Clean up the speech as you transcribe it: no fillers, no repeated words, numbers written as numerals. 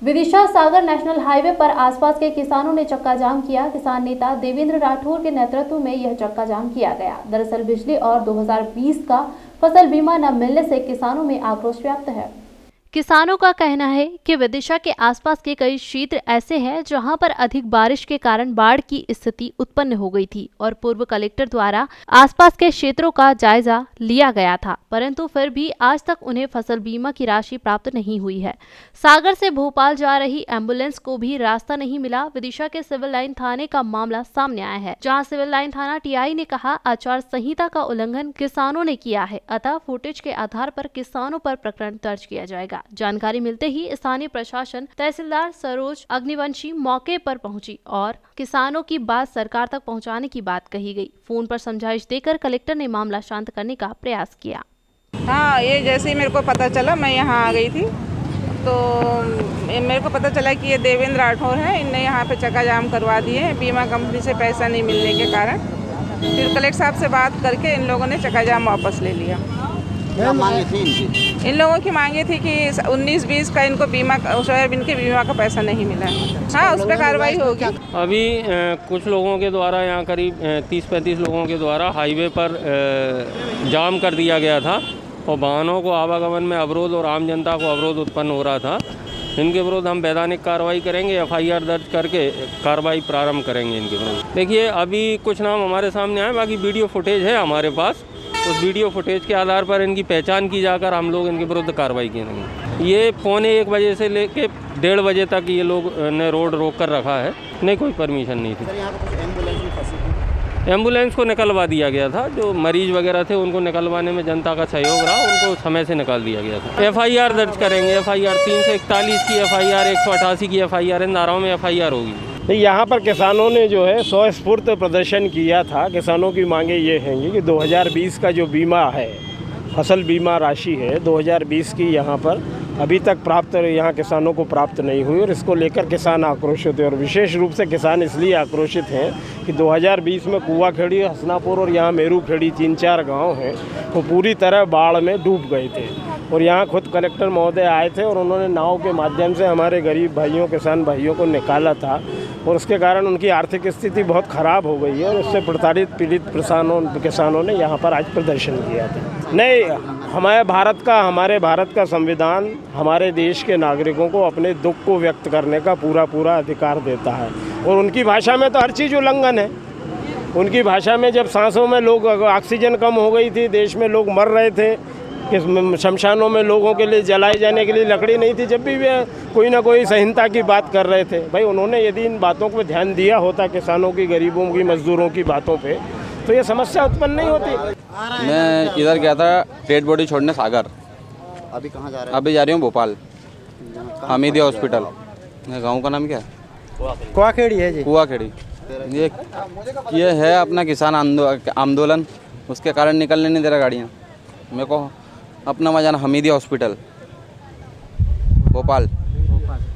Vidisha Sagar national highway पर आसपास के किसानों ने चक्का जाम किया। किसान नेता देवेंद्र राठौर के नेतृत्व में यह चक्का जाम किया गया। दरअसल बिजली और 2020 का फसल बीमा न मिलने से किसानों में आक्रोश व्याप्त है। किसानों का कहना है कि विदिशा के आसपास के कई क्षेत्र ऐसे हैं जहां पर अधिक बारिश के कारण बाढ़ की स्थिति उत्पन्न हो गई थी और पूर्व कलेक्टर द्वारा आसपास के क्षेत्रों का जायजा लिया गया था, परंतु फिर भी आज तक उन्हें फसल बीमा की राशि प्राप्त नहीं हुई है। सागर से भोपाल जा रही एम्बुलेंस को भी रास्ता नहीं मिला। विदिशा के सिविल लाइन थाने का मामला सामने आया है, जहाँ सिविल लाइन थाना टीआई ने कहा आचार संहिता का उल्लंघन किसानों ने किया है, अतः फुटेज के आधार पर किसानों पर प्रकरण दर्ज किया जाएगा। जानकारी मिलते ही स्थानीय प्रशासन तहसीलदार सरोज अग्निवंशी मौके पर पहुंची और किसानों की बात सरकार तक पहुंचाने की बात कही गई। फोन पर समझाइश देकर कलेक्टर ने मामला शांत करने का प्रयास किया। हाँ, ये जैसे ही मेरे को पता चला मैं यहाँ आ गई थी, तो मेरे को पता चला कि ये देवेंद्र राठौर है, इनने यहाँ पे चक्का जाम करवा दिए हैं बीमा कंपनी से पैसा नहीं मिलने के कारण। फिर कलेक्टर साहब से बात करके इन लोगों ने चक्का जाम वापस ले लिया। इन लोगों की मांगे थी कि 19-20 का इनको बीमा सोयाबीन के बीमा का पैसा नहीं मिला। हाँ, उस पर कार्रवाई होगी। अभी कुछ लोगों के द्वारा यहाँ करीब 30-35 लोगों के द्वारा हाईवे पर जाम कर दिया गया था और वाहनों को आवागमन में अवरोध और आम जनता को अवरोध उत्पन्न हो रहा था। इनके विरुद्ध हम वैधानिक कार्रवाई करेंगे, FIR दर्ज करके कार्रवाई प्रारंभ करेंगे इनके विरुद्ध। देखिए, अभी कुछ नाम हमारे सामने आए, बाकी वीडियो फुटेज है हमारे पास। उस वीडियो फुटेज के आधार पर इनकी पहचान की जाकर हम लोग इनके विरुद्ध कार्रवाई करेंगे। ये 1:45 बजे से लेके 1:30 बजे तक ये लोग ने रोड रोक कर रखा है, नहीं कोई परमिशन नहीं थी। एम्बुलेंस को निकलवा दिया गया था, जो मरीज वगैरह थे उनको निकलवाने में जनता का सहयोग रहा, उनको समय से निकाल दिया गया था। FIR दर्ज करेंगे, FIR 341 की FIR, 188 की FIR, इन धाराओं में FIR होगी। यहाँ पर किसानों ने जो है स्वस्फूर्त प्रदर्शन किया था। किसानों की मांगे ये हैं कि 2020 का जो बीमा है, फसल बीमा राशि है 2020 की, यहाँ पर अभी तक प्राप्त यहाँ किसानों को प्राप्त नहीं हुई और इसको लेकर किसान आक्रोशित है। और विशेष रूप से किसान इसलिए आक्रोशित हैं कि 2020 में कुआखेड़ी, हसनापुर और यहाँ मेरूखेड़ी 3-4 गांव हैं, वो पूरी तरह बाढ़ में डूब गए थे। और यहाँ खुद कलेक्टर महोदय आए थे और उन्होंने नाव के माध्यम से हमारे गरीब भाइयों, किसान भाइयों को निकाला था और उसके कारण उनकी आर्थिक स्थिति बहुत ख़राब हो गई है और उससे प्रताड़ित पीड़ित किसानों ने यहाँ पर आज प्रदर्शन किया था। नहीं, हमारे भारत का संविधान हमारे देश के नागरिकों को अपने दुख को व्यक्त करने का पूरा अधिकार देता है और उनकी भाषा में तो हर चीज़ उल्लंघन है। उनकी भाषा में जब सांसों में लोग ऑक्सीजन कम हो गई थी, देश में लोग मर रहे थे, कि शमशानों में लोगों के लिए जलाए जाने के लिए लकड़ी नहीं थी, जब भी वे कोई ना कोई संहिता की बात कर रहे थे, भाई उन्होंने यदि इन बातों पर ध्यान दिया होता, किसानों की, गरीबों की, मजदूरों की बातों पे, तो ये समस्या उत्पन्न नहीं होती। मैं इधर गया था डेड बॉडी छोड़ने सागर। अभी कहाँ जा रहे हैं? अभी जा रही हूँ भोपाल, हमीदिया हॉस्पिटल। गाँव का नाम क्या है? कुआखेड़ी है जी। कुआखेड़ी। ये है अपना किसान आंदोलन, उसके कारण निकलने नहीं दे रहा गाड़ियाँ। मेरे को अपना वहाँ जाना हमीदिया हॉस्पिटल भोपाल।